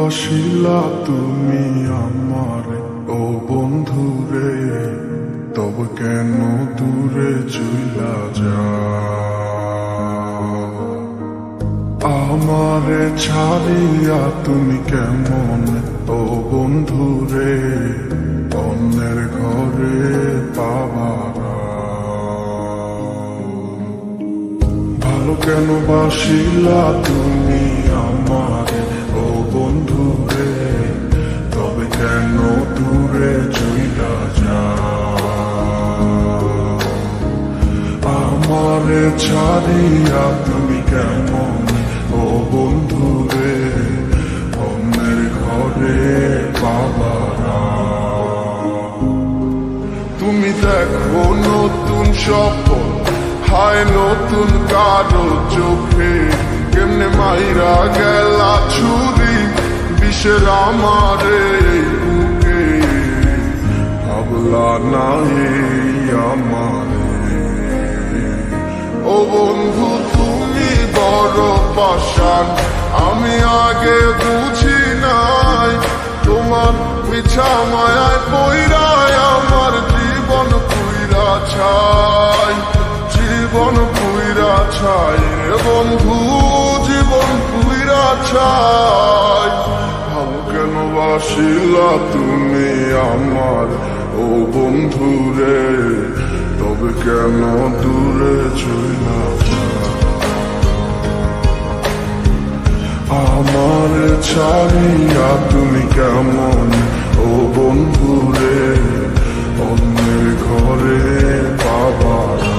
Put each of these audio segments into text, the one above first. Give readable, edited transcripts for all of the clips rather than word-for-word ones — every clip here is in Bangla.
বাসিলা তুমি আমার ও বন্ধুরে, তবে কেন দূরে চইলা যাও? আমারে ছাড়িয়া তুমি কেমন ও বন্ধুরে অন্যের ঘরে পাবারা? ভালো কেন বাসিলা তুমি আমার ও বন্ধুরে, তবে কেন দূরে চইলা যাও? আমারে ছাড়িয়া তুমি কেমন ও বন্ধুরে অন্যের ঘরে পাবারা? তুমি দেখো নতুন স্বপ্ন, হায় নতুন কারো চোখে, কেমনে মাইরা গেলা ছুরি বিষের আমারে বুকে। ভাবলা নাই আমারে ও বন্ধু তুমি বড় পাষাণ, আমি আগে বুঝি নাই তোমার মিছা মায়ায় পইরায় আমার জীবন পুইরা ছাই, জীবন পুইরা ছাই রে বন্ধু, জীবন পুইরা ছাই। ভালো কেন বাসিলা তুমি আমার ও বন্ধু রে, তবে কেন দূরে চইলা যাও? আমার ছাড়িয়া তুমি কেমন ও বন্ধু রে অন্যের ঘরে পাবারা?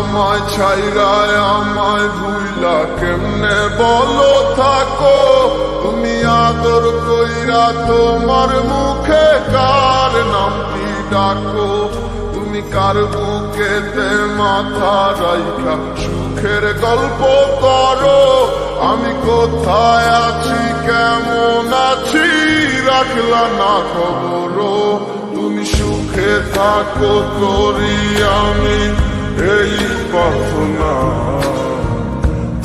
আমায় ছাইরায় আমায় ভুইলা কেমনে বলো থাকো? তুমি আদর কইরা তোমার মুখে কার নামটি ডাকো? তুমি কার বুকেতে মাথা রাইখা সুখের গল্প করো? আমি কোথায় আছি কেমন আছি রাখলা না খবর? তুমি সুখে থাকো করি আমি এই প্রার্থনা,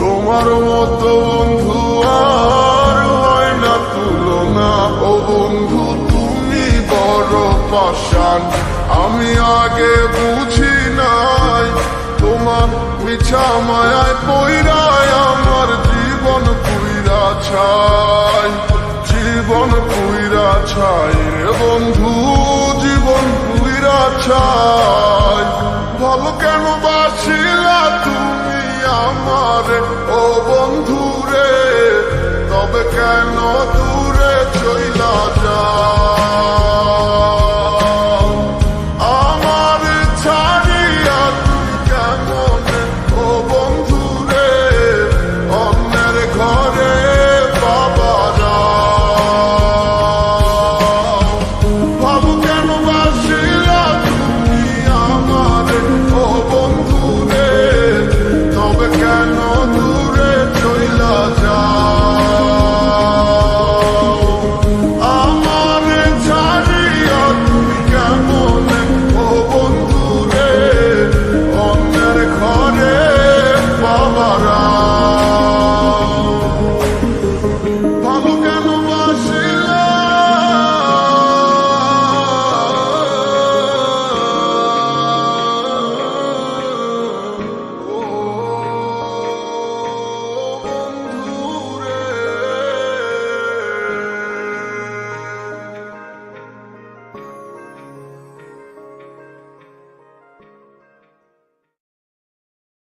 তোমার মতো বন্ধু আর হয় না তুলনা। ও বন্ধু তুমি বড় পাষাণ, আমি আগে বুঝি নাই তোমার মিছা মায়ায় পইরায় আমার জীবন পুইরা ছাই, জীবন পুইরা ছাই রে বন্ধু, জীবন পুইরা ছাই।